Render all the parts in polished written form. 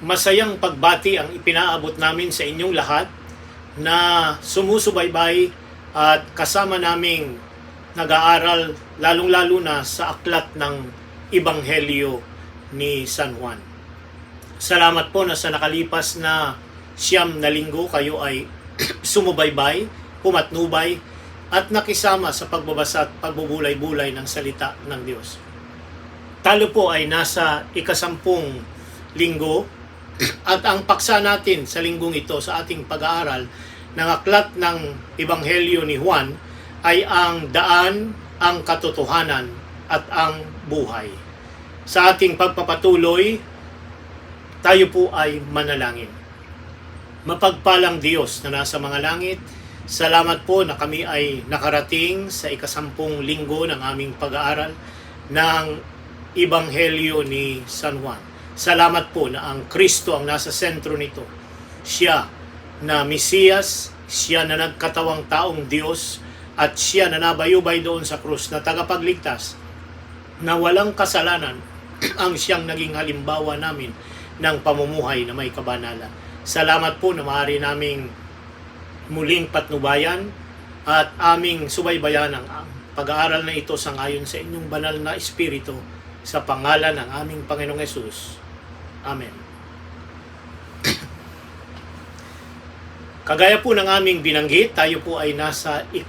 Masayang pagbati ang ipinaabot namin sa inyong lahat na sumusubaybay at kasama naming nag-aaral lalong-lalo na sa aklat ng Ebanghelyo ni San Juan. Salamat po na sa nakalipas na 9 na linggo kayo ay sumubaybay, pumatnubay at nakisama sa pagbabasa at pagbubulay-bulay ng salita ng Diyos. Tayo po ay nasa 10 linggo at ang paksa natin sa linggong ito sa ating pag-aaral ng aklat ng Ebanghelyo ni Juan ay ang daan, ang katotohanan at ang buhay. Sa ating pagpapatuloy, tayo po ay manalangin. Mapagpalang Diyos na nasa mga langit, salamat po na kami ay nakarating sa 10 linggo ng aming pag-aaral ng Ebanghelyo ni San Juan. Salamat po na ang Kristo ang nasa sentro nito. Siya na Mesiyas, siya na nagkatawang taong Diyos, at siya na nabayubay doon sa krus na tagapagligtas na walang kasalanan ang siyang naging halimbawa namin ng pamumuhay na may kabanalan. Salamat po na maaari naming muling patnubayan at aming subaybayan ang pag-aaral na ito sangayon sa inyong banal na Espiritu sa pangalan ng aming Panginoong Hesus. Amen. Kagaya po ng aming binanggit, tayo po ay nasa 10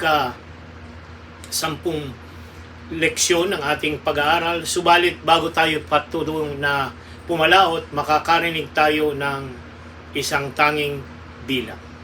leksyon ng ating pag-aaral. Subalit bago tayo patulong na pumalaot, makakarinig tayo ng isang tanging bilang.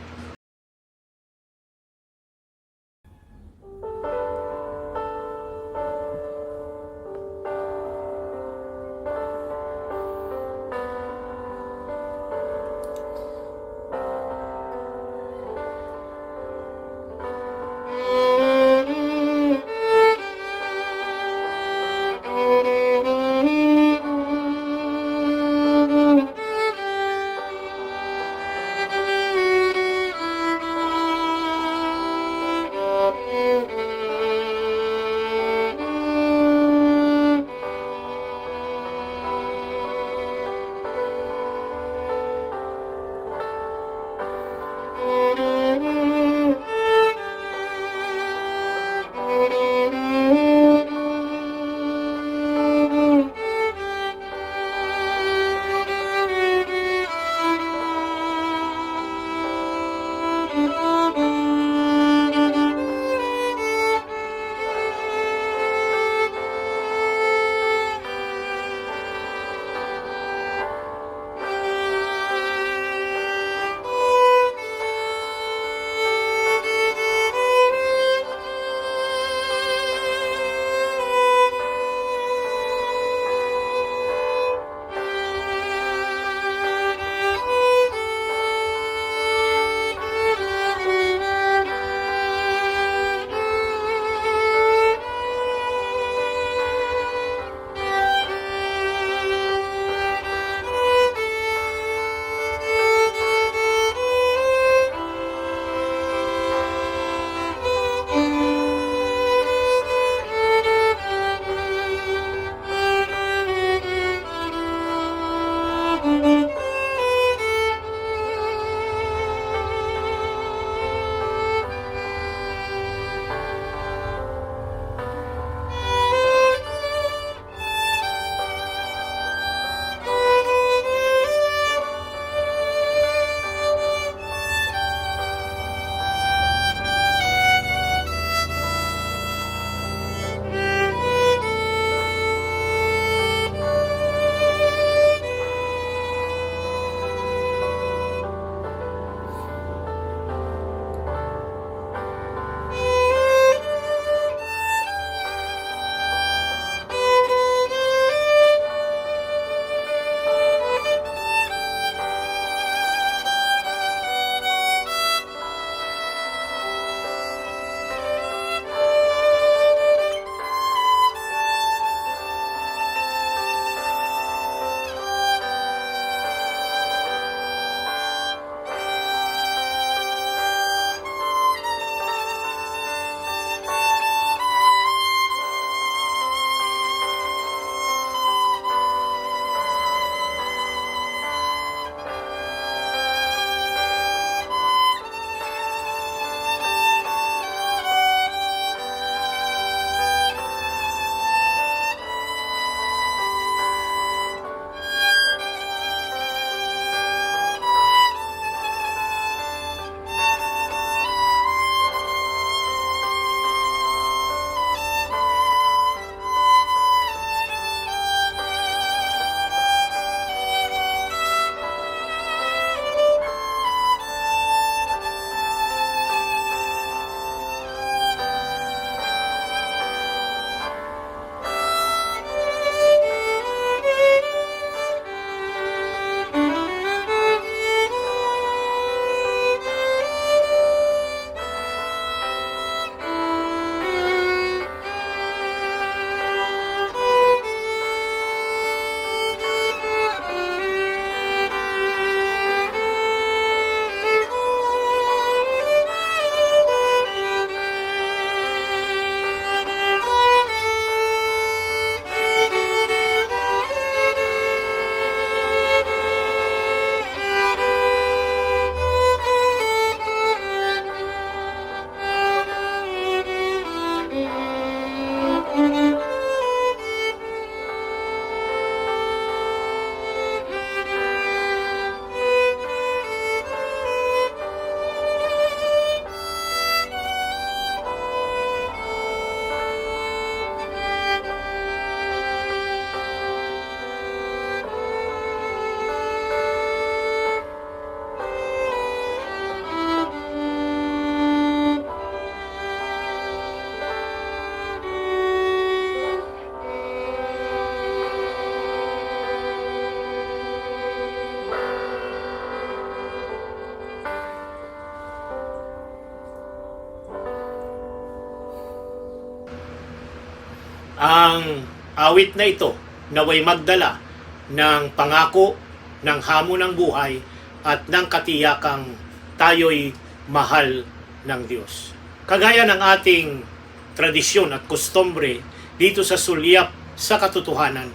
Ang awit na ito naway magdala ng pangako, ng hamon ng buhay at ng katiyakang tayo'y mahal ng Diyos. Kagaya ng ating tradisyon at kostumbre dito sa Sulyap sa Katotohanan,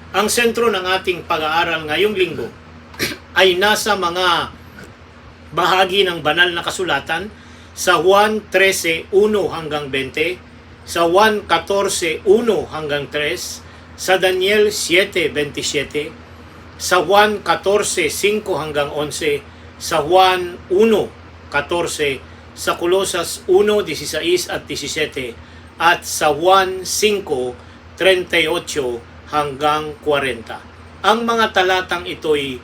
ang sentro ng ating pag-aaral ngayong linggo ay nasa mga bahagi ng banal na kasulatan sa Juan 13:1 hanggang 20, sa Juan 14:1 hanggang 3, sa Daniel 7:27, sa Juan 14:5 hanggang 11, sa Juan 1:14, sa Colosas 1:16 at 17, at sa Juan 5:38 hanggang 40. Ang mga talatang ito'y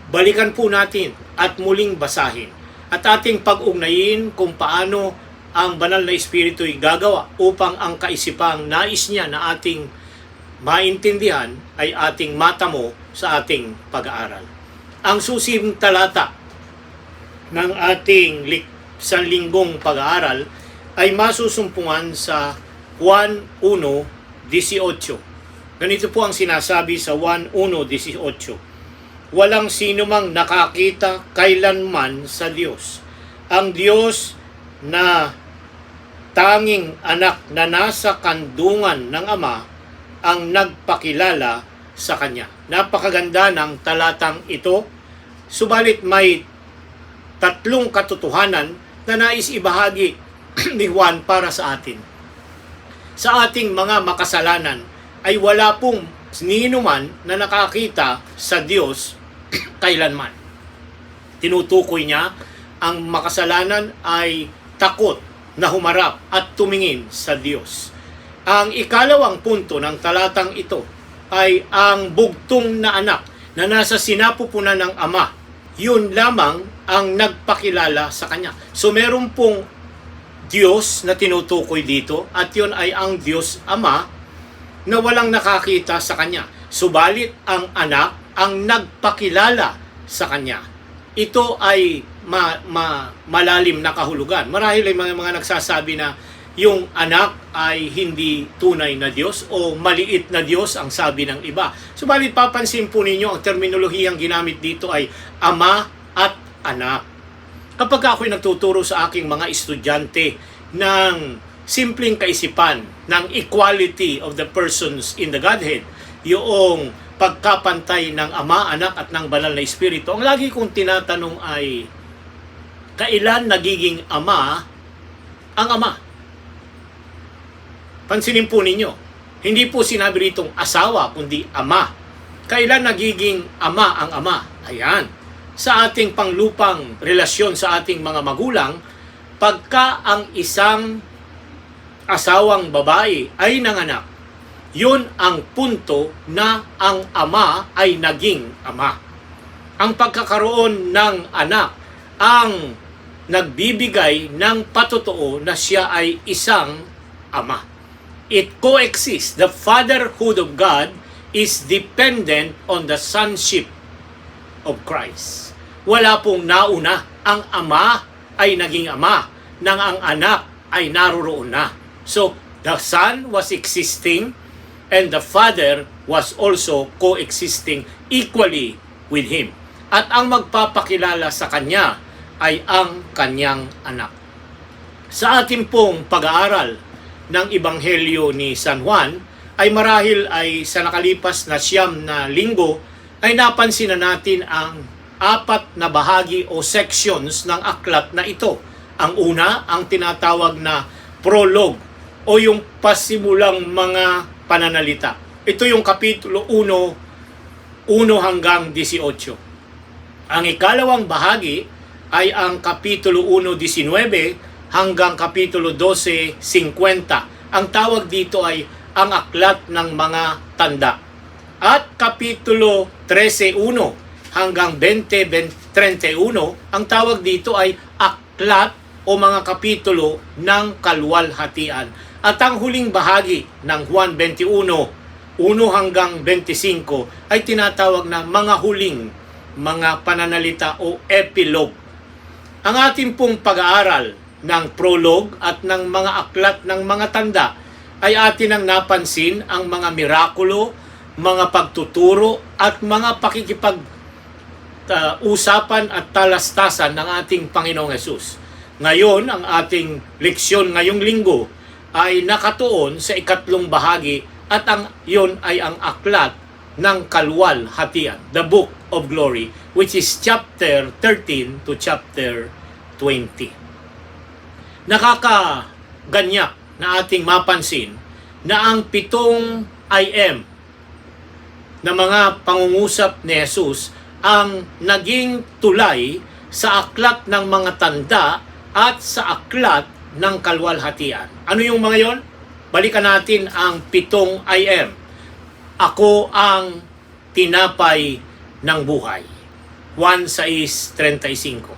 balikan po natin at muling basahin at ating pag-ugnayin kung paano ang banal na Espiritu'y gagawa upang ang kaisipang nais niya na ating maintindihan ay ating matamo sa ating pag-aaral. Ang susim talata ng ating sanlinggong pag-aaral ay masusumpungan sa Juan 1:18. Ganito po ang sinasabi sa Juan 1:18. Walang sino mang nakakita kailanman sa Diyos. Ang Diyos na tanging anak na nasa kandungan ng Ama ang nagpakilala sa Kanya. Napakaganda ng talatang ito, subalit may tatlong katotohanan na nais ibahagi ni Juan para sa atin. Sa ating mga makasalanan ay wala pong ninuman na nakakita sa Diyos kailanman. Tinutukoy niya ang makasalanan ay takot na humarap at tumingin sa Diyos. Ang ikalawang punto ng talatang ito ay ang bugtong na anak na nasa sinapupunan ng Ama. Yun lamang ang nagpakilala sa Kanya. So meron pong Diyos na tinutukoy dito at yun ay ang Diyos Ama na walang nakakita sa Kanya. Subalit ang anak ang nagpakilala sa Kanya. Ito ay malalim na kahulugan. Marahil ay mga nagsasabi na yung anak ay hindi tunay na Diyos o maliit na Diyos ang sabi ng iba. Subalit papansin po ninyo ang terminolohiyang ginamit dito ay ama at anak. Kapag ako'y nagtuturo sa aking mga estudyante ng simpleng kaisipan ng equality of the persons in the Godhead, yung pagkapantay ng Ama, Anak at ng Banal na Espiritu, ang lagi kong tinatanong ay, kailan nagiging Ama ang Ama? Pansinin po ninyo, hindi po sinabi ritong asawa, kundi Ama. Kailan nagiging Ama ang Ama? Ayan, sa ating panglupang relasyon sa ating mga magulang, pagka ang isang asawang babae ay nanganak, yun ang punto na ang ama ay naging ama. Ang pagkakaroon ng anak ang nagbibigay ng patotoo na siya ay isang ama. It coexists. The fatherhood of God is dependent on the sonship of Christ. Wala pong nauna. Ang ama ay naging ama nang ang anak ay naroroon na. So, the Son was existing and the Father was also coexisting equally with Him. At ang magpapakilala sa Kanya ay ang Kanyang anak. Sa ating pong pag-aaral ng Ebanghelyo ni San Juan, ay marahil ay sa nakalipas na 9 na linggo, ay napansin na natin ang 4 na bahagi o sections ng aklat na ito. Ang una, ang tinatawag na prologue o yung pasimulang mga pananalita. Ito yung kapitulo 1 hanggang 18. Ang ikalawang bahagi ay ang kapitulo 1:19 hanggang kapitulo 12:50. Ang tawag dito ay ang aklat ng mga tanda. At kapitulo 13:1 hanggang 20:31, ang tawag dito ay aklat o mga kapitulo ng kalwalhatian. At ang huling bahagi ng Juan 21:1 hanggang 25 ay tinatawag na mga huling mga pananalita o epilogue. Ang ating pong pag-aaral ng prologue at ng mga aklat ng mga tanda ay atin ang napansin ang mga mirakulo, mga pagtuturo at mga usapan at talastasan ng ating Panginoong Hesus. Ngayon, ang ating leksyon ngayong linggo ay nakatuon sa ikatlong bahagi at yun ay ang aklat ng Kalwalhatian, the Book of Glory, which is chapter 13 to chapter 20. Nakakaganyak na ating mapansin na ang 7 I am na mga pangungusap ni Jesus ang naging tulay sa aklat ng mga tanda at sa aklat ng Kalwalhatian. Ano yung mga yon? Balikan natin ang 7 I am. Ako ang tinapay ng buhay. 1:6:35,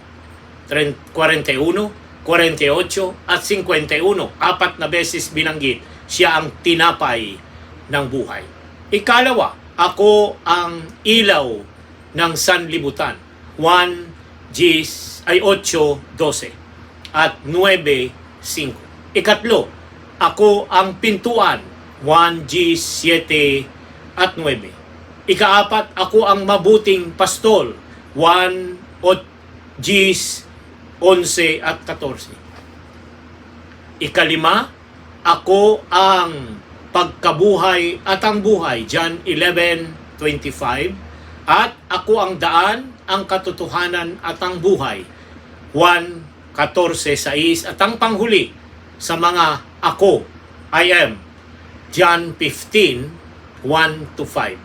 41, 48 at 51. 4 na beses binanggit siya ang tinapay ng buhay. Ikalawa, ako ang ilaw ng sanlibutan. 8:12 at 9:5. Ikatlo, ako ang pintuan. 1:7 at 9. Ikaapat, ako ang mabuting pastol. 1:11 at 14. Ikalima, ako ang pagkabuhay at ang buhay. John 11:25. At ako ang daan, ang katotohanan at ang buhay. 1:14-6. At ang panghuli sa mga ako, I am. John 15:1-5.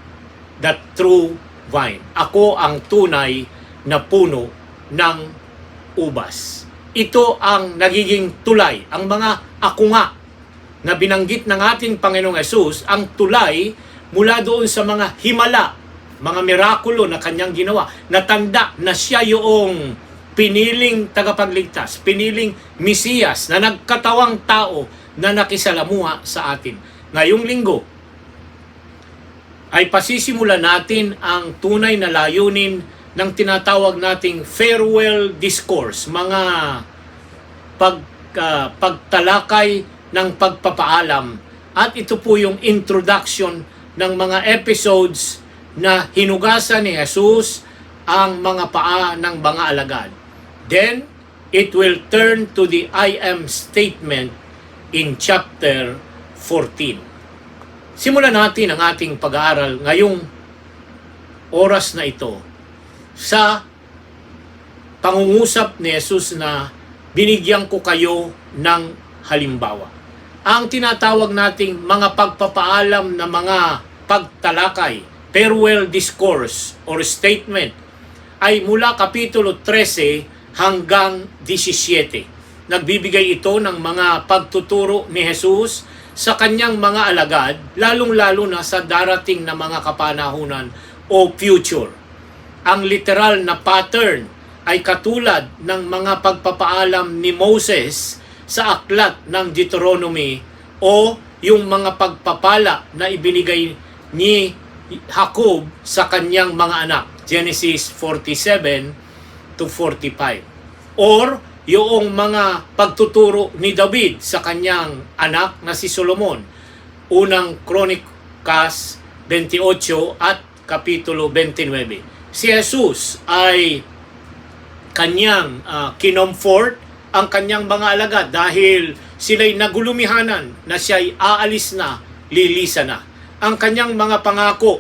The true vine. Ako ang tunay na puno ng ubas. Ito ang nagiging tulay. Ang mga ako nga na binanggit ng ating Panginoong Hesus, ang tulay mula doon sa mga himala, mga mirakulo na kanyang ginawa, natanda na siya yung piniling tagapagligtas, piniling Mesiyas na nagkatawang tao na nakisalamuha sa atin. Ngayong linggo ay pasisimulan natin ang tunay na layunin ng tinatawag nating farewell discourse, mga pagtalakay ng pagpapaalam. At ito po yung introduction ng mga episodes na hinugasan ni Jesus ang mga paa ng mga alagad. Then, it will turn to the I am statement in chapter 14. Simulan natin ang ating pag-aaral ngayong oras na ito sa pangungusap ni Jesus na binigyan ko kayo ng halimbawa. Ang tinatawag nating mga pagpapaalam na mga pagtalakay, farewell discourse or statement, ay mula Kapitulo 13 hanggang 17. Nagbibigay ito ng mga pagtuturo ni Jesus sa kanyang mga alagad, lalong-lalo na sa darating na mga kapanahunan o future. Ang literal na pattern ay katulad ng mga pagpapaalam ni Moses sa aklat ng Deuteronomy o yung mga pagpapala na ibinigay ni Jacob sa kanyang mga anak, Genesis 47-45. Or yung mga pagtuturo ni David sa kanyang anak na si Solomon, unang Kronikas 28 at Kapitulo 29. Si Jesus ay kanyang kinomfort ang kanyang mga alagad dahil sila'y nagulumihanan na siya'y aalis na, lilisa na. Ang kanyang mga pangako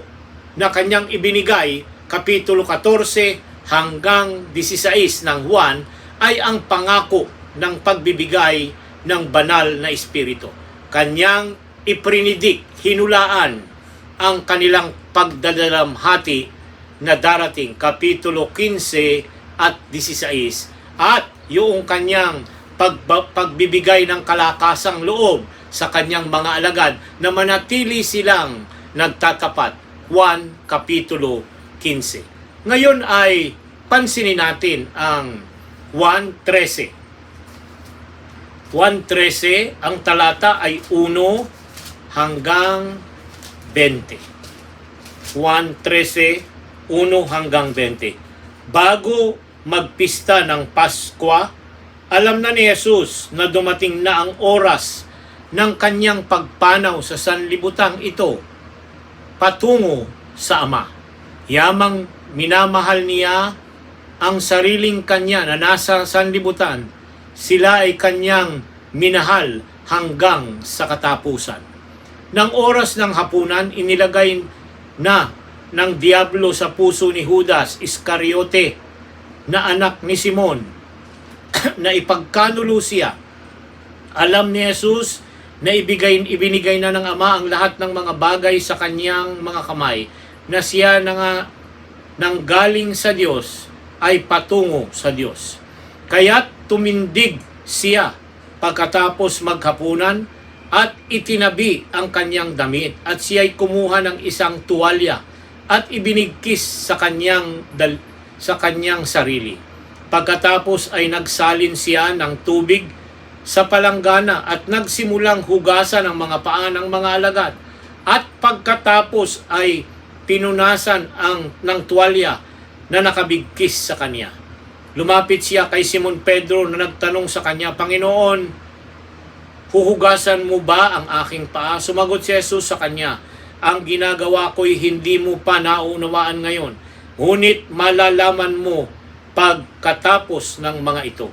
na kanyang ibinigay, Kapitulo 14 hanggang 16 ng Juan, ay ang pangako ng pagbibigay ng banal na Espiritu. Kanyang iprinidik, hinulaan ang kanilang pagdadalamhati na darating, Kapitulo 15 at 16. At yung kanyang pagbibigay ng kalakasang loob sa kanyang mga alagad na manatili silang nagtatapat, 1 Kapitulo 15. Ngayon ay pansinin natin ang 1:13. 1:13, ang talata ay 1 hanggang 20. 1:13, 1 hanggang 20. Bago magpista ng Paskwa, alam na ni Jesus na dumating na ang oras ng kanyang pagpanaw sa sanlibutang ito patungo sa Ama. Yamang minamahal niya ang sariling kanya na nasa sanlibutan, sila ay kanyang minahal hanggang sa katapusan. Nang oras ng hapunan, inilagay na ng Diablo sa puso ni Judas Iscariote na anak ni Simon na ipagkanulo siya. Alam ni Jesus na ibinigay na ng Ama ang lahat ng mga bagay sa kanyang mga kamay, na siya nang galing sa Diyos ay patungo sa Diyos. Kaya't tumindig siya pagkatapos maghapunan at itinabi ang kanyang damit, at siya'y kumuha ng isang tuwalya at ibinigkis sa kanyang sarili. Pagkatapos ay nagsalin siya ng tubig sa palanggana at nagsimulang hugasan ang mga paa ng mga alagad, at pagkatapos ay pinunasan ng tuwalya na nakabigkis sa kanya. Lumapit siya kay Simon Pedro na nagtanong sa kanya, "Panginoon, huhugasan mo ba ang aking paa?" Sumagot si Jesus sa kanya, "Ang ginagawa ko'y hindi mo pa naunawaan ngayon, ngunit malalaman mo pagkatapos ng mga ito."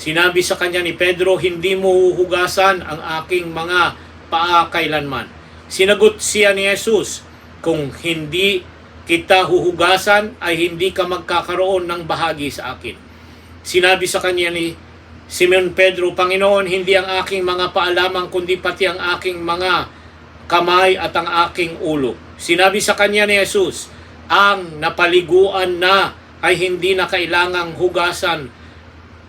Sinabi sa kanya ni Pedro, "Hindi mo huhugasan ang aking mga paa kailanman." Sinagot siya ni Jesus, "Kung hindi kita huhugasan, ay hindi ka magkakaroon ng bahagi sa akin." Sinabi sa kanya ni Simon Pedro, "Panginoon, hindi ang aking mga paa lamang, kundi pati ang aking mga kamay at ang aking ulo." Sinabi sa kanya ni Jesus, "Ang napaliguan na ay hindi na kailangang hugasan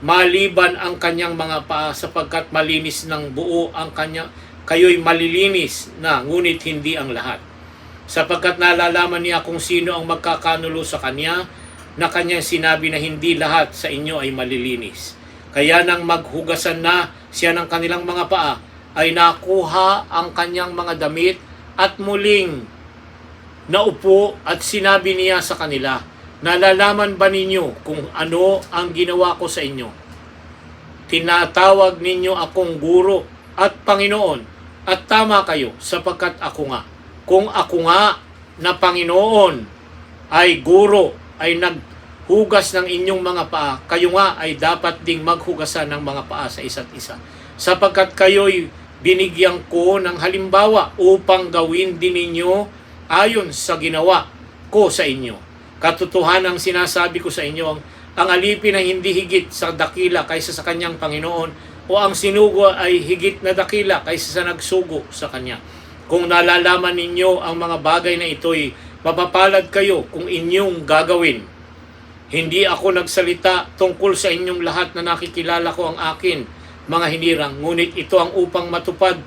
maliban ang kanyang mga paa, sapagkat malinis ng buo ang kanya, kayo'y malilinis na, ngunit hindi ang lahat. Sapagkat nalalaman niya kung sino ang magkakanulo sa kanya, na kanyang sinabi na hindi lahat sa inyo ay malilinis. Kaya nang maghugasan na siya ng kanilang mga paa, ay nakuha ang kanyang mga damit at muling naupo, at sinabi niya sa kanila, "Nalalaman ba ninyo kung ano ang ginawa ko sa inyo? Tinatawag ninyo akong guro at Panginoon, at tama kayo, sapagkat ako nga. Kung ako nga na Panginoon ay guro, ay naghugas ng inyong mga paa, kayo nga ay dapat ding maghugasan ng mga paa sa isa't isa. Sapagkat kayo'y binigyan ko ng halimbawa upang gawin din ninyo ayon sa ginawa ko sa inyo. Katotohanang sinasabi ko sa inyo, ang alipin ay hindi higit sa dakila kaysa sa kanyang Panginoon, o ang sinugo ay higit na dakila kaysa sa nagsugo sa kanya. Kung nalalaman ninyo ang mga bagay na ito'y mapapalad kayo kung inyong gagawin. Hindi ako nagsalita tungkol sa inyong lahat na nakikilala ko ang akin, mga hinirang, ngunit ito ang upang matupad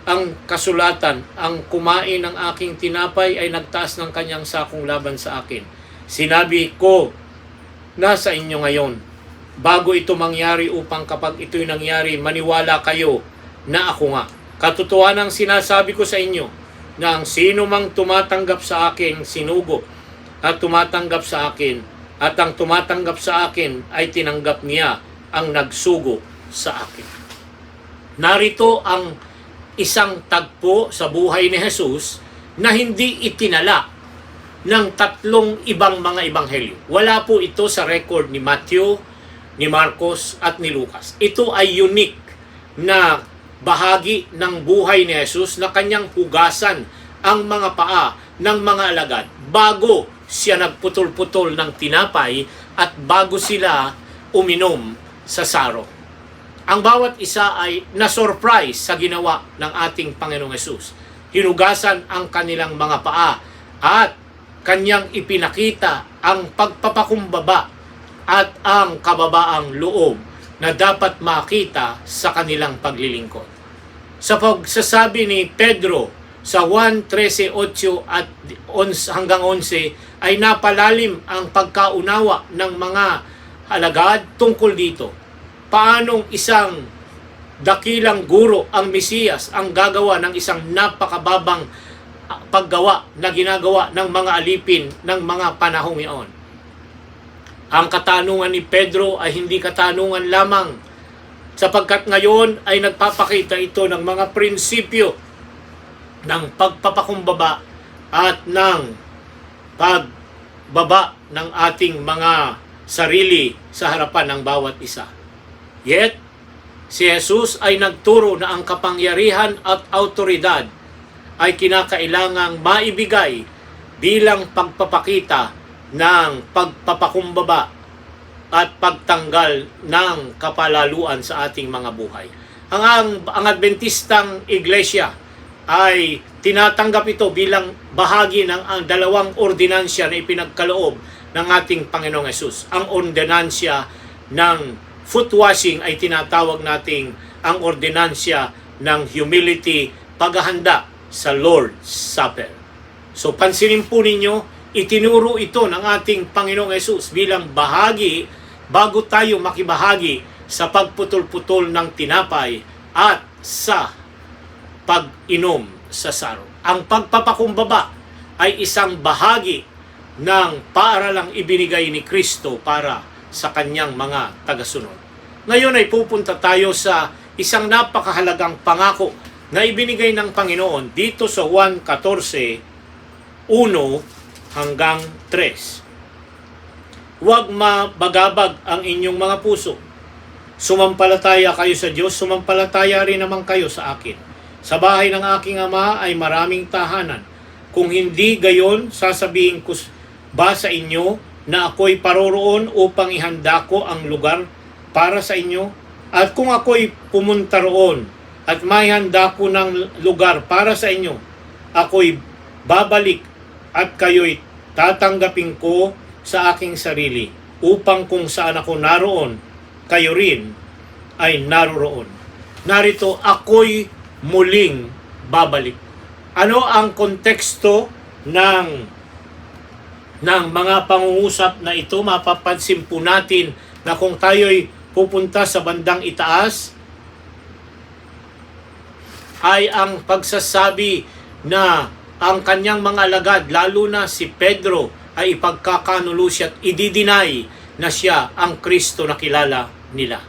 ang kasulatan. Ang kumain ng aking tinapay ay nagtaas ng kanyang sakong laban sa akin. Sinabi ko na sa inyo ngayon, bago ito mangyari, upang kapag ito'y nangyari, maniwala kayo na ako nga. Katotohanang sinasabi ko sa inyo, na ang sino mang tumatanggap sa akin, sinugo, at tumatanggap sa akin, at ang tumatanggap sa akin ay tinanggap niya ang nagsugo sa akin. Narito ang isang tagpo sa buhay ni Jesus na hindi itinala ng tatlong ibang mga ebanghelyo. Wala po ito sa record ni Matthew, ni Marcos, at ni Lucas. Ito ay unique na bahagi ng buhay ni Jesus na kanyang hugasan ang mga paa ng mga alagad bago siya nagputol-putol ng tinapay at bago sila uminom sa saro. Ang bawat isa ay na-surprise sa ginawa ng ating Panginoong Jesus. Hinugasan ang kanilang mga paa at kanyang ipinakita ang pagpapakumbaba at ang kababaang loob na dapat makita sa kanilang paglilingkod. Sa pagsasabi ni Pedro sa 1:13-8 at hanggang 11 ay napalalim ang pagkaunawa ng mga alagad tungkol dito. Paanong isang dakilang guro, ang Mesiyas, ang gagawa ng isang napakababang paggawa na ginagawa ng mga alipin ng mga panahong iyon. Ang katanungan ni Pedro ay hindi katanungan lamang sapagkat ngayon ay nagpapakita ito ng mga prinsipyo ng pagpapakumbaba at ng pagbaba ng ating mga sarili sa harapan ng bawat isa. Yet, si Jesus ay nagturo na ang kapangyarihan at autoridad ay kinakailangang maibigay bilang pagpapakita ng pagpapakumbaba at pagtanggal ng kapalaluan sa ating mga buhay. Ang Adventistang Iglesia ay tinatanggap ito bilang bahagi ng ang dalawang ordinansya na ipinagkaloob ng ating Panginoong Hesus. Ang ordinansya ng foot washing ay tinatawag nating ang ordinansya ng humility, paghahanda sa Lord's Supper. So pansinin po ninyo, itinuro ito ng ating Panginoong Hesus bilang bahagi bago tayo makibahagi sa pagputol-putol ng tinapay at sa pag-inom sa saro. Ang pagpapakumbaba ay isang bahagi ng paaralang ibinigay ni Kristo para sa kanyang mga tagasunod. Ngayon ay pupunta tayo sa isang napakahalagang pangako na ibinigay ng Panginoon dito sa Juan 14:1 hanggang 3. Huwag mabagabag ang inyong mga puso. Sumampalataya kayo sa Diyos, sumampalataya rin naman kayo sa akin. Sa bahay ng aking Ama ay maraming tahanan. Kung hindi gayon, sasabihin ko ba sa inyo na ako'y paroroon upang ihanda ko ang lugar para sa inyo? At kung ako'y pumunta roon at may handa ko ng lugar para sa inyo, ako'y babalik at kayo'y tatanggapin ko sa aking sarili, upang kung saan ako naroon, kayo rin ay naroroon. Narito, ako'y muling babalik. Ano ang konteksto ng mga pangungusap na ito? Mapapansin po natin na kung tayo'y pupunta sa bandang itaas, ay ang pagsasabi na ang kanyang mga alagad, lalo na si Pedro, ay ipagkakanulo siya at ididinay na siya ang Kristo na kilala nila.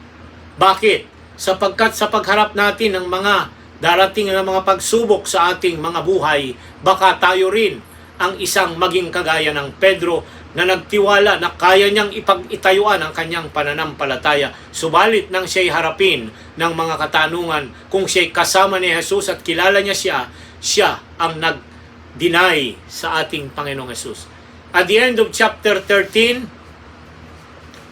Bakit? Sapagkat sa pagharap natin ng mga darating na mga pagsubok sa ating mga buhay, baka tayo rin ang isang maging kagaya ng Pedro na nagtiwala na kaya niyang ipag-itayuan ang kanyang pananampalataya. Subalit nang siya'y harapin ng mga katanungan, kung siya'y kasama ni Jesus at kilala niya siya ang nag-deny sa ating Panginoong Jesus. At the end of chapter 13,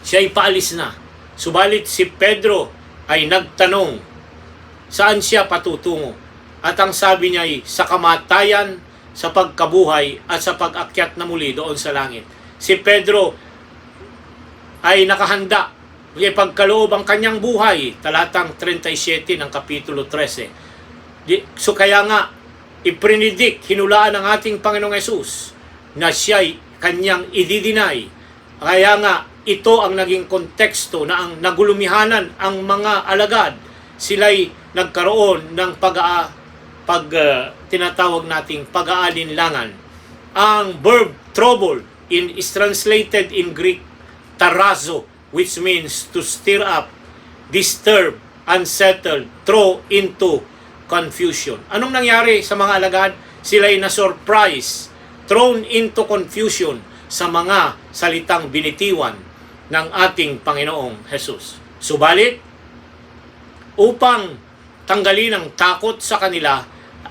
siya'y paalis na. Subalit si Pedro ay nagtanong, saan siya patutungo? At ang sabi niya ay sa kamatayan, sa pagkabuhay, at sa pag-akyat na muli doon sa langit. Si Pedro ay nakahanda, ipagkaloob ang kanyang buhay, talatang 37 ng kapitulo 13. So kaya nga, iprinidik, hinulaan ng ating Panginoong Hesus na siya'y kanyang ididinay. Kaya nga, ito ang naging konteksto na ang nagulumihanan ang mga alagad. Sila'y nagkaroon ng tinatawag nating pag-aalinlangan. Ang verb trouble is translated in Greek tarazo, which means to stir up, disturb, unsettle, throw into confusion. Anong nangyari sa mga alagad? Sila'y na-surprise, thrown into confusion sa mga salitang binitiwan ng ating Panginoong Hesus. Subalit, upang tanggalin ang takot sa kanila,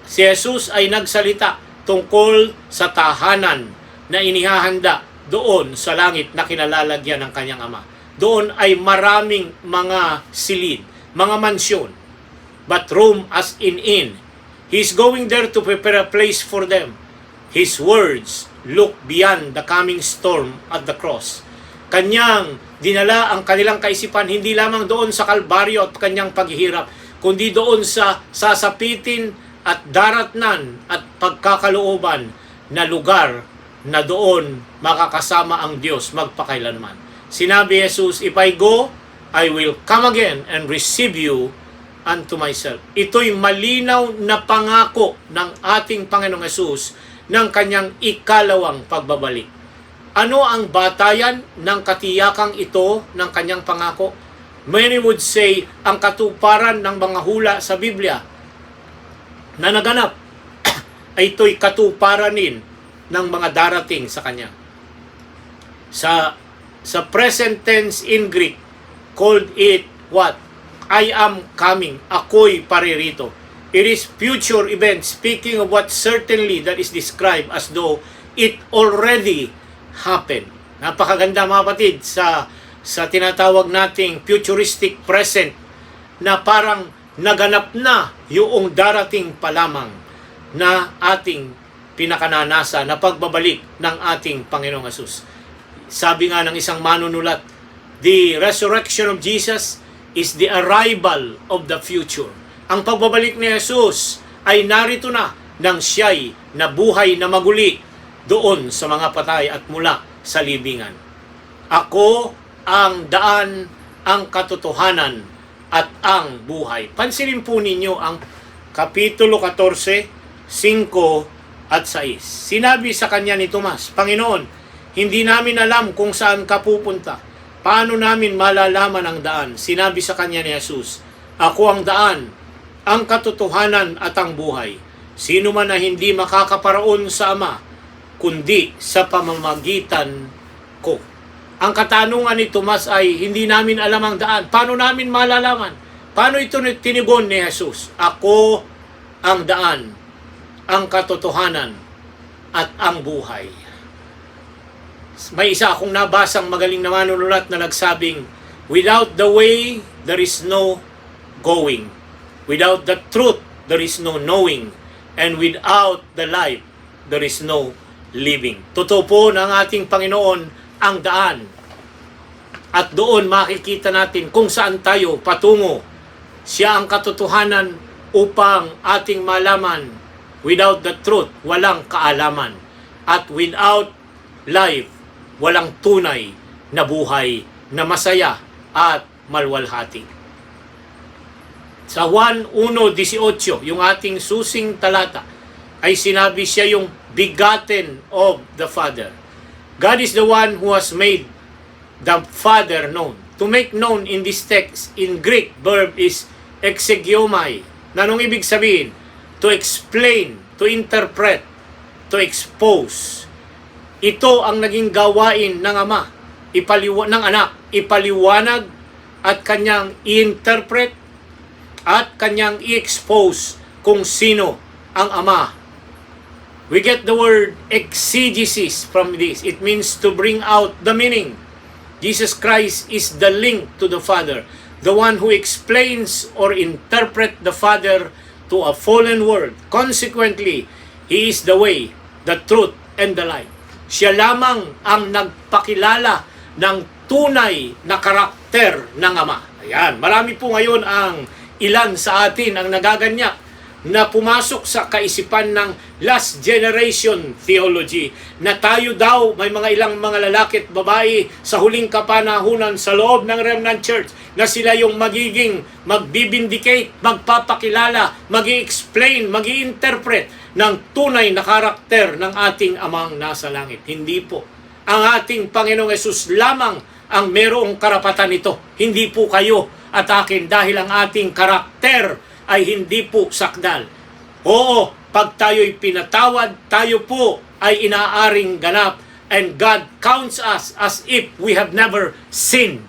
si Jesus ay nagsalita tungkol sa tahanan na inihahanda doon sa langit na kinalalagyan ng kanyang Ama. Doon ay maraming mga silid, mga mansyon, but room as in inn. He's going there to prepare a place for them. His words look beyond the coming storm at the cross. Kanyang dinala ang kanilang kaisipan hindi lamang doon sa Kalbaryo at kanyang paghihirap, kundi doon sa sasapitin at daratnan at pagkakalooban na lugar na doon makakasama ang Diyos magpakailanman. Sinabi Jesus, if I go, I will come again and receive you unto myself. Ito'y malinaw na pangako ng ating Panginoong Jesus ng kanyang ikalawang pagbabalik. Ano ang batayan ng katiyakang ito ng kanyang pangako? Many would say, ang katuparan ng mga hula sa Biblia na naganap ay ito'y katuparan din ng mga darating sa Kanya. Sa present tense in Greek, called it what? I am coming. Ako'y paririto. It is future event, speaking of what certainly that is described as though it already happened. Napakaganda mga kapatid sa tinatawag nating futuristic present na parang naganap na yung darating pa lamang na ating pinakananasa na pagbabalik ng ating Panginoong Hesus. Sabi nga ng isang manunulat, the resurrection of Jesus is the arrival of the future. Ang pagbabalik ni Jesus ay narito na nang siya'y nabuhay na maguli doon sa mga patay at mula sa libingan. Ako ang daan, ang katotohanan, at ang buhay. Pansinin po ninyo ang Kapitulo 14, 5 at 6. Sinabi sa kanya ni Tomas, Panginoon, hindi namin alam kung saan ka pupunta. Paano namin malalaman ang daan? Sinabi sa kanya ni Jesus, ako ang daan, ang katotohanan at ang buhay. Sino man na hindi makakaparaon sa Ama, kundi sa pamamagitan ko. Ang katanungan ni Tomas ay, hindi namin alam ang daan. Paano namin malalaman? Paano ito tinigon ni Jesus? Ako ang daan, ang katotohanan, at ang buhay. May isa akong nabasang magaling na manunulat na nagsabing, without the way, there is no going. Without the truth, there is no knowing. And without the life, there is no living. Totoo po ng ating Panginoon ang daan. At doon makikita natin kung saan tayo patungo. Siya ang katotohanan upang ating malaman. Without the truth, walang kaalaman. At without life, walang tunay na buhay na masaya at malwalhati. Sa Juan 1:18, yung ating susing talata, ay sinabi siya yung begotten of the Father. God is the one who has made the Father known. To make known in this text, in Greek, verb is exegiomai. Na anong ibig sabihin? To explain, to interpret, to expose. Ito ang naging gawain ng Ama, ng Anak, ipaliwanag at kanyang i-interpret at kanyang i-expose kung sino ang Ama. We get the word exegesis from this. It means to bring out the meaning. Jesus Christ is the link to the Father, the one who explains or interpret the Father to a fallen world. Consequently, He is the way, the truth, and the life. Siya lamang ang nagpakilala ng tunay na karakter ng Ama. Ayan, marami po ngayon ang ilan sa atin ang nagaganyak na pumasok sa kaisipan ng last generation theology na tayo daw, may mga ilang mga lalaki at babae sa huling kapanahunan sa loob ng Remnant Church na sila yung magiging magbibindicate, magpapakilala, magi-explain, magi-interpret ng tunay na karakter ng ating Amang nasa langit. Hindi po. Ang ating Panginoong Hesus lamang ang merong karapatan nito. Hindi po kayo at akin dahil ang ating karakter ay hindi po sakdal. Oo, pag tayo'y pinatawad, tayo po ay inaaring ganap and God counts us as if we have never sinned.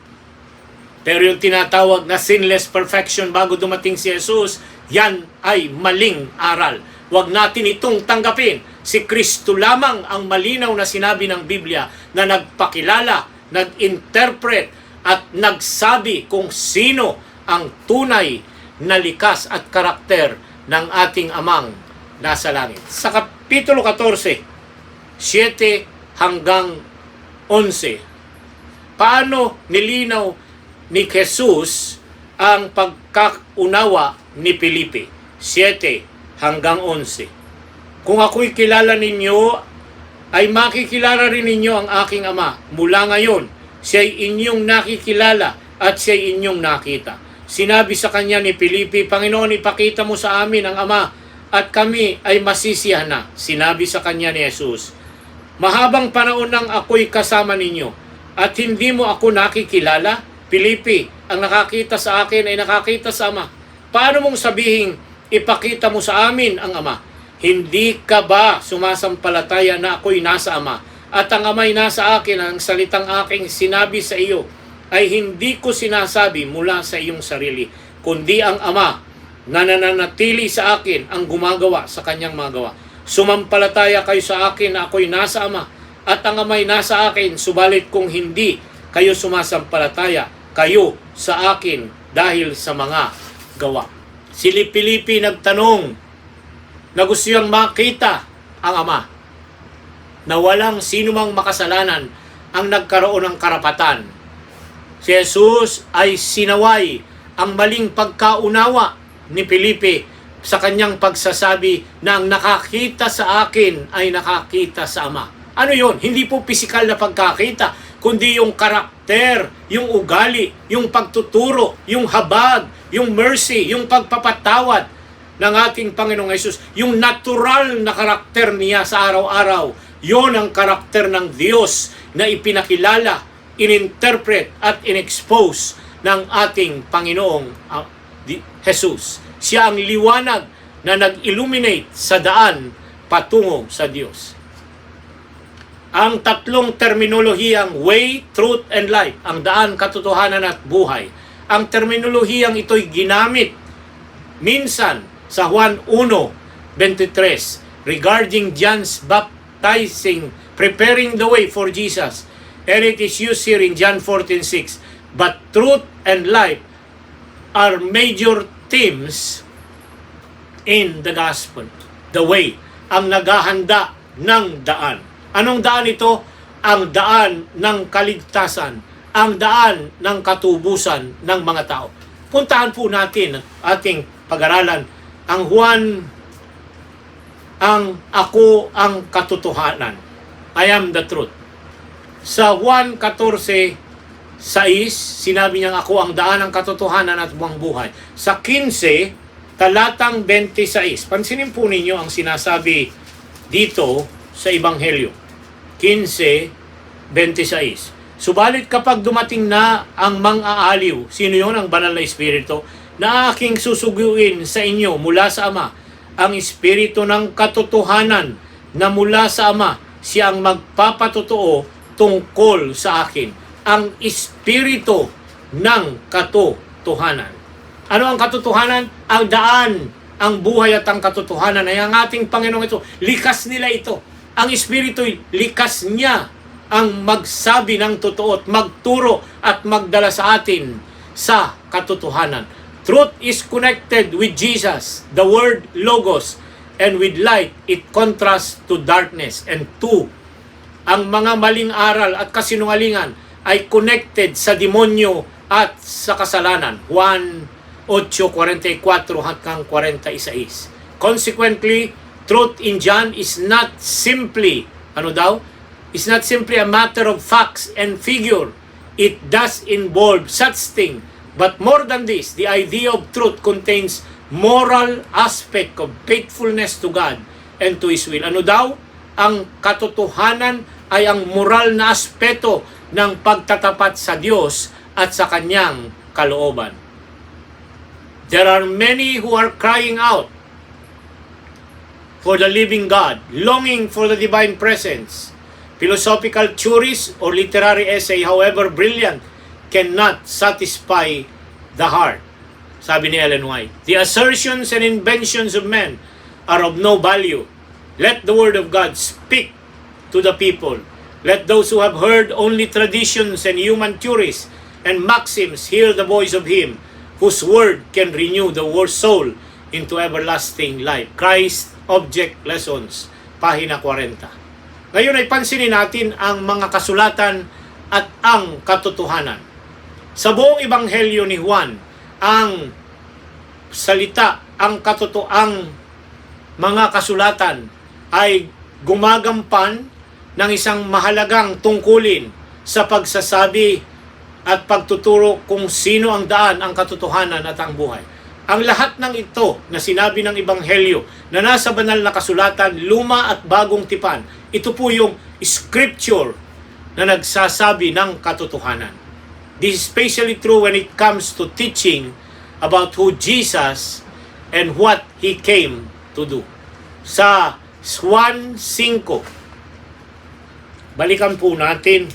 Pero yung tinatawag na sinless perfection bago dumating si Jesus, yan ay maling aral. Huwag natin itong tanggapin. Si Kristo lamang ang malinaw na sinabi ng Biblia na nagpakilala, nag-interpret at nagsabi kung sino ang tunay na likas at karakter ng ating Amang nasa langit. Sa Kapitulo 14, 7 hanggang 11, paano nilinaw ni Jesus ang pagkaunawa ni Felipe? 7 hanggang 11. Kung ako'y kilala ninyo, ay makikilala rin ninyo ang aking Ama. Mula ngayon, siya'y inyong nakikilala at siya'y inyong nakita. Sinabi sa kanya ni Felipe, Panginoon, ipakita mo sa amin ang Ama at kami ay masisiyahan na. Sinabi sa kanya ni Jesus, mahabang panahon nang ako'y kasama ninyo at hindi mo ako nakikilala, Filipi, ang nakakita sa akin ay nakakita sa Ama. Paano mong sabihin, ipakita mo sa amin ang Ama? Hindi ka ba sumasampalataya na ako'y nasa Ama? At ang Ama'y nasa akin, ang salitang aking sinabi sa iyo, ay hindi ko sinasabi mula sa iyong sarili, kundi ang Ama na nananatili sa akin ang gumagawa sa kanyang mga gawa. Sumampalataya kayo sa akin na ako'y nasa Ama, at ang Ama'y nasa akin, subalit kung hindi kayo sumasampalataya, kayo sa akin dahil sa mga gawa. Si Filipi nagtanong na gusto niyang makita ang Ama, na walang sinumang makasalanan ang nagkaroon ng karapatan. Si Jesus ay sinaway ang maling pagkaunawa ni Filipi sa kanyang pagsasabi na ang nakakita sa akin ay nakakita sa Ama. Ano yon? Hindi po pisikal na pagkakita, kundi yung karakter, yung ugali, yung pagtuturo, yung habag, yung mercy, yung pagpapatawad ng ating Panginoong Hesus. Yung natural na karakter niya sa araw-araw, yon ang karakter ng Diyos na ipinakilala, ininterpret at inexpose ng ating Panginoong Hesus. Siya ang liwanag na nag-illuminate sa daan patungo sa Diyos. Ang tatlong terminolohiyang way, truth, and life, ang daan, katotohanan at buhay. Ang terminolohiyang ito'y ginamit minsan sa Juan 1:23 regarding John's baptizing, preparing the way for Jesus. And it is used here in John 14:6. But truth and life are major themes in the gospel. The way, ang naghahanda ng daan. Anong daan ito? Ang daan ng kaligtasan, ang daan ng katubusan ng mga tao. Puntahan po natin ating pag-aralan ang Juan, ang ako ang katotohanan. I am the truth. Sa Juan 14:6, sinabi niyang ako ang daan ng katotohanan at buwang buhay. Sa 15, talatang 26, pansinin po ninyo ang sinasabi dito sa Ebanghelyo. 15:26. Subalit kapag dumating na ang mang-aaliw, sino yon? Ang banal na Espiritu, na aking susuguin sa inyo mula sa Ama, ang Espiritu ng katotohanan na mula sa Ama, siya ang magpapatotoo tungkol sa akin. Ang Espiritu ng katotohanan. Ano ang katotohanan? Ang daan, ang buhay at ang katotohanan ay ang ating Panginoong ito. Likas nila ito. Ang Espiritu, likas niya ang magsabi ng totoo at magturo at magdala sa atin sa katotohanan. Truth is connected with Jesus, the Word Logos, and with light, it contrasts to darkness. And two, ang mga maling aral at kasinungalingan ay connected sa demonyo at sa kasalanan. Juan 8:44 hanggang 46. Consequently, truth in John is not simply, It's not simply a matter of facts and figure. It does involve such thing. But more than this, the idea of truth contains moral aspect of faithfulness to God and to His will. Ano daw? Ang katotohanan ay ang moral na aspeto ng pagtatapat sa Diyos at sa Kanyang kalooban. There are many who are crying out for the living God, longing for the divine presence. Philosophical theories or literary essay, however brilliant, cannot satisfy the heart. Sabi ni Ellen White, the assertions and inventions of men are of no value. Let the word of God speak to the people. Let those who have heard only traditions and human theories and maxims hear the voice of Him whose word can renew the soul into everlasting life. Christ Object Lessons, pahina 40. Ngayon ay pansinin natin ang mga kasulatan at ang katotohanan. Sa buong Ebanghelyo ni Juan, ang salita, ang katotoang mga kasulatan ay gumagampan ng isang mahalagang tungkulin sa pagsasabi at pagtuturo kung sino ang daan, ang katotohanan at ang buhay. Ang lahat ng ito na sinabi ng Ebanghelyo na nasa banal na kasulatan, luma at bagong tipan, ito po yung scripture na nagsasabi ng katotohanan. This is especially true when it comes to teaching about who Jesus and what He came to do. Sa Juan 5, balikan po natin,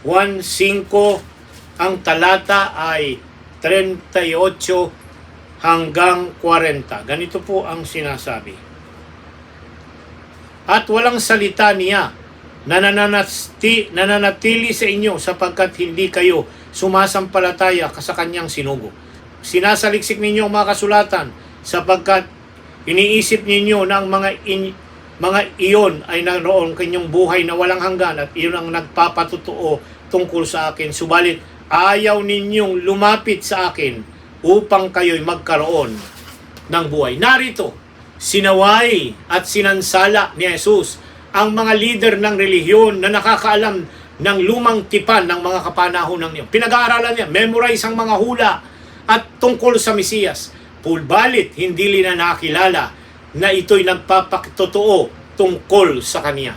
Juan 5, ang talata ay 38 hanggang 40. Ganito po ang sinasabi. At walang salita niya na nananatili sa inyo sapagkat hindi kayo sumasampalataya sa kanyang sinugo. Sinasaliksik ninyo ang mga kasulatan sapagkat iniisip ninyo na ang mga iyon ay naroon kanyang buhay na walang hanggan at iyon ang nagpapatutuo tungkol sa akin. Subalit ayaw ninyong lumapit sa akin upang kayo'y magkaroon ng buhay. Narito, sinaway at sinansala ni Jesus ang mga leader ng relihiyon na nakakaalam ng lumang tipan ng mga kapanahonan niya. Pinag-aaralan niya, memorize ang mga hula at tungkol sa Mesiyas. Pulbalit, hindi nila nakilala na ito'y nagpapakitotoo tungkol sa kanya.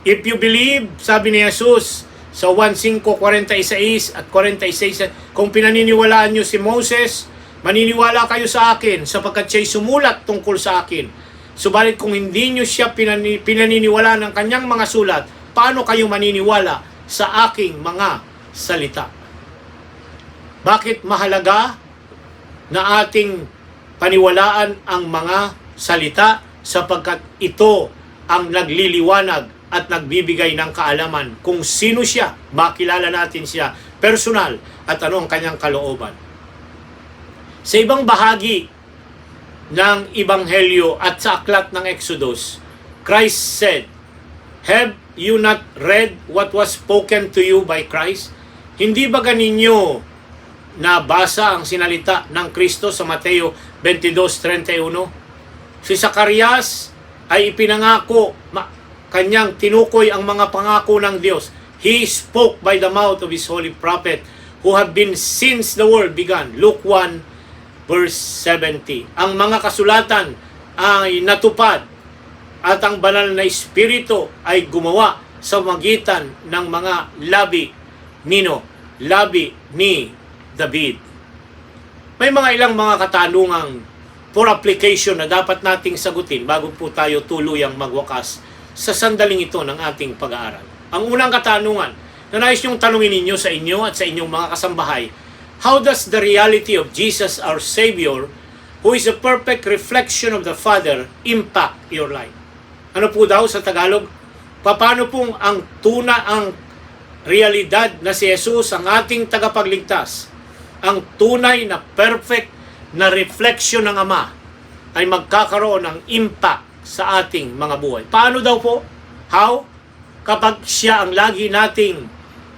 If you believe, sabi ni Jesus sa 1:5:46 at 46, kung pinaniniwalaan nyo si Moses, maniniwala kayo sa akin sapagkat siya'y sumulat tungkol sa akin. Subalit kung hindi nyo siya pinaniniwala ng kanyang mga sulat, paano kayo maniniwala sa aking mga salita? Bakit mahalaga na ating paniwalaan ang mga salita? Sapagkat ito ang nagliliwanag at nagbibigay ng kaalaman kung sino siya, makilala natin siya personal at ano ang kanyang kalooban. Sa ibang bahagi ng Ebanghelyo at sa aklat ng Exodus, Christ said, "Have you not read what was spoken to you by Christ?" Hindi ba ganinyo nabasa ang sinalita ng Kristo sa Mateo 22:31? Si Zacarias ay ipinangako, kanyang tinukoy ang mga pangako ng Diyos. He spoke by the mouth of His holy prophet who have been since the world began. Luke 1:70. Ang mga kasulatan ay natupad at ang banal na Espiritu ay gumawa sa magitan ng mga labi ni David. May mga ilang mga katanungang for application na dapat nating sagutin bago po tayo tuluyang magwakas sa sandaling ito ng ating pag-aaral. Ang unang katanungan na nais niyong tanungin ninyo sa inyo at sa inyong mga kasambahay, how does the reality of Jesus our Savior, who is a perfect reflection of the Father, impact your life? Ano po daw sa Tagalog? Paano pong ang realidad na si Jesus, ang ating tagapagligtas, ang tunay na perfect na reflection ng Ama, ay magkakaroon ng impact sa ating mga buhay? Paano daw po? How? Kapag siya ang lagi nating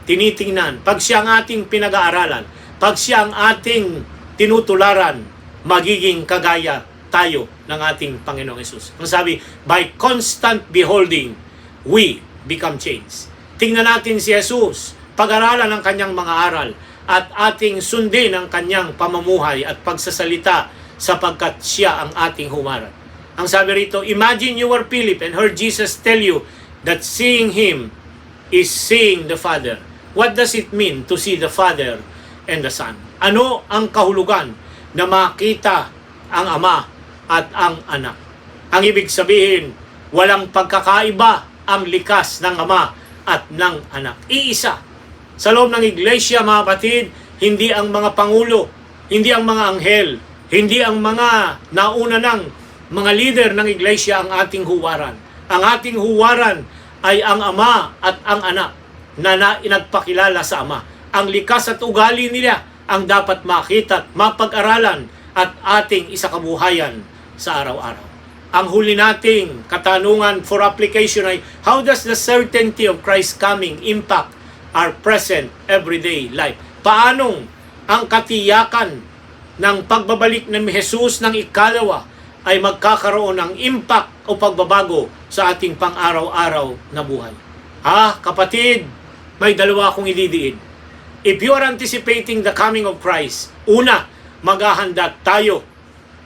tinitingnan, pag siya ang ating pinag-aaralan, pag siya ang ating tinutularan, magiging kagaya tayo ng ating Panginoong Hesus. Ang sabi, by constant beholding, we become changed. Tingnan natin si Jesus, pag-aralan ang kanyang mga aral, at ating sundin ang kanyang pamumuhay at pagsasalita sapagkat siya ang ating humarap. Ang sabi rito, imagine you were Philip and heard Jesus tell you that seeing Him is seeing the Father. What does it mean to see the Father and the Son? Ano ang kahulugan na makita ang Ama at ang Anak? Ang ibig sabihin, walang pagkakaiba ang likas ng Ama at ng Anak. Iisa. Sa loob ng iglesia, mga kapatid, hindi ang mga pangulo, hindi ang mga anghel, hindi ang mga nauna ng mga leader ng iglesia ang ating huwaran. Ang ating huwaran ay ang Ama at ang Anak na inagpakilala sa Ama. Ang likas at ugali nila ang dapat makita at mapag-aralan at ating isakabuhayan sa araw-araw. Ang huli nating katanungan for application ay, how does the certainty of Christ's coming impact our present everyday life? Paanong ang katiyakan ng pagbabalik ng Jesus ng ikalawa ay magkakaroon ng impact o pagbabago sa ating pang-araw-araw na buhay? Kapatid, may dalawa akong ididiin. If you are anticipating the coming of Christ, una, maghahanda tayo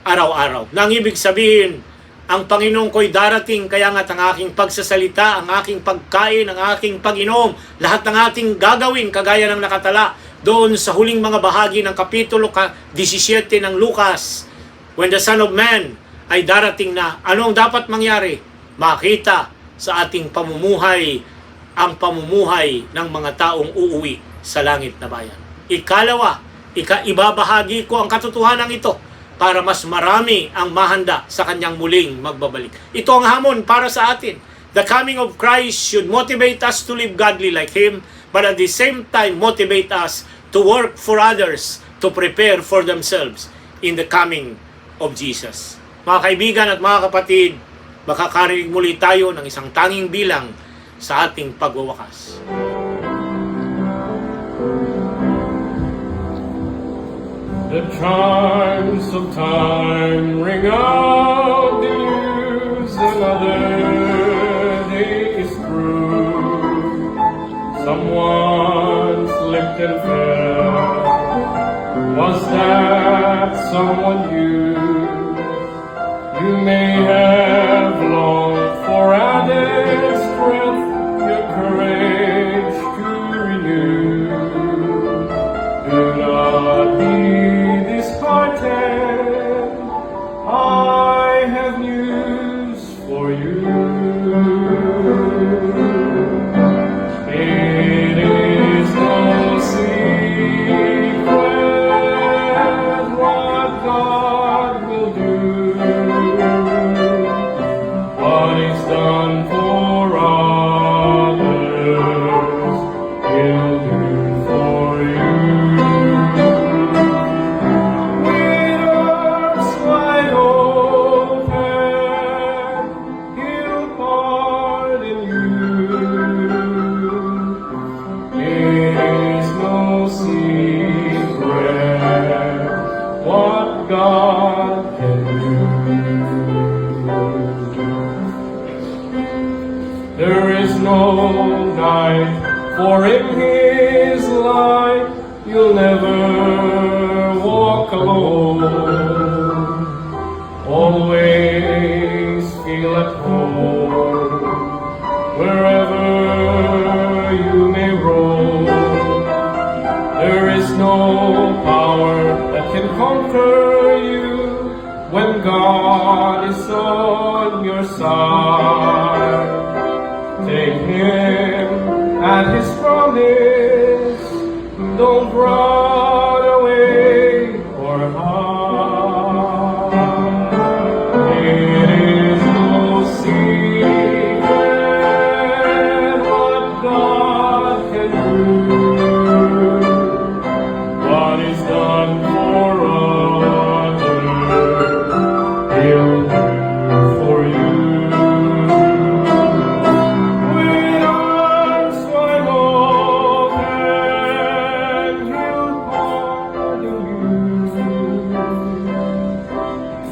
araw-araw. Nang ibig sabihin, ang Panginoon ko'y darating, kaya nga't ang aking pagsasalita, ang aking pagkain, ang aking pag-inom, lahat ng ating gagawin, kagaya ng nakatala doon sa huling mga bahagi ng Kapitulo 17 ng Lucas, when the Son of Man ay darating na, ano ang dapat mangyari? Makita sa ating pamumuhay ang pamumuhay ng mga taong uuwi sa langit na bayan. Ikalawa, ibabahagi ko ang katotohanan ito para mas marami ang mahanda sa kanyang muling magbabalik. Ito ang hamon para sa atin. The coming of Christ should motivate us to live godly like Him, but at the same time motivate us to work for others, to prepare for themselves in the coming of Jesus. Mga kaibigan at mga kapatid, makakarinig muli tayo ng isang tanging bilang sa ating pagwawakas. The chimes of time ring out the news, another day is through. Someone slipped and fell. Was that someone you? You may have longed for added strength, your courage to renew. Do not be disheartened, I have news for you. It is no secret what God will do. What is done for others, He'll do for you. With arms wide open, He'll pardon you. It is no secret what God can do. There is no night, for in His light you'll never walk alone. Always feel at home, wherever you may roam. There is no power that can conquer you when God is on your side. Take Him at His promise, don't run away or hide. It is no secret what God can do. What is done for others, He'll do for you. With arms wide open, He'll pardon you.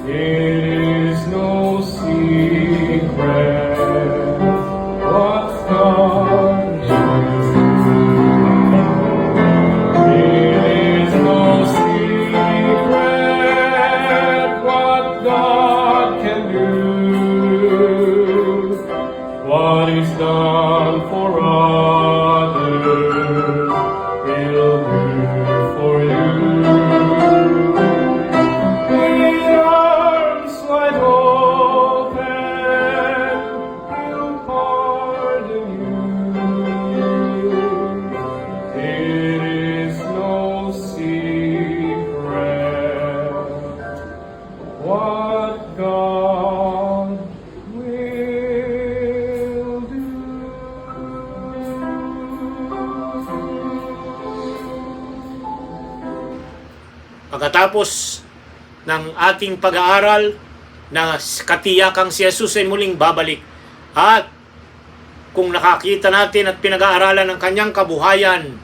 It is no secret what God can do. It is no secret what God can do. What is done for others, He'll do for you. With arms wide open, He'll pardon you. It is no secret what God will do. Pagkatapos ng ating pag-aaral na katiyakang si Jesus ay muling babalik, at kung nakakita natin at pinag-aaralan ng kanyang kabuhayan,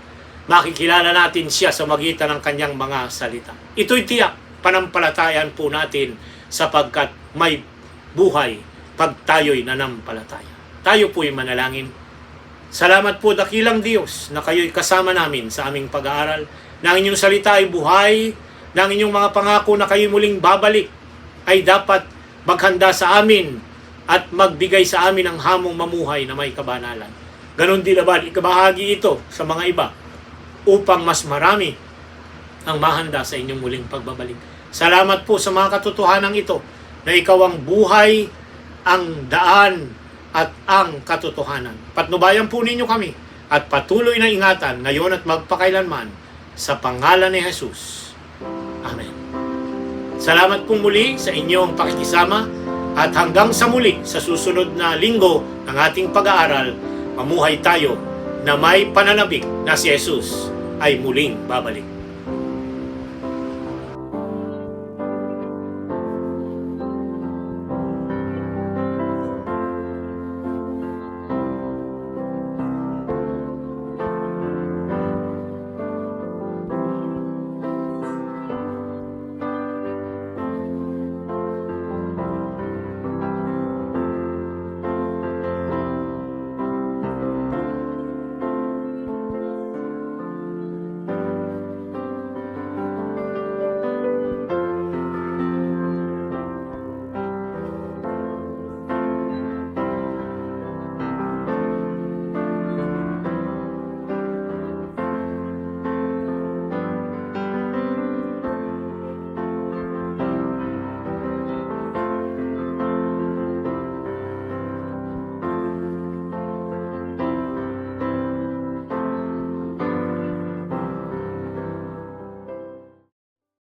makikilala natin siya sa magitan ng kanyang mga salita. Ito'y tiyak, panampalatayaan po natin sapagkat may buhay pag tayo'y nanampalataya. Tayo po'y manalangin. Salamat po dakilang Diyos na kayo'y kasama namin sa aming pag-aaral, na ang inyong salita ay buhay, na ang inyong mga pangako na kayo'y muling babalik ay dapat maghanda sa amin at magbigay sa amin ng hamong mamuhay na may kabanalan. Ganon din naman, ikabahagi ito sa mga iba upang mas marami ang mahanda sa inyong muling pagbabalik. Salamat po sa mga katotohanan ito na ikaw ang buhay, ang daan at ang katotohanan. Patnubayan po ninyo kami at patuloy na ingatan ngayon at magpakailanman sa pangalan ni Jesus. Amen. Salamat po muli sa inyong pakikisama at hanggang sa muli sa susunod na linggo ng ating pag-aaral, mamuhay tayo na may pananabik na si Jesus ay muling babalik.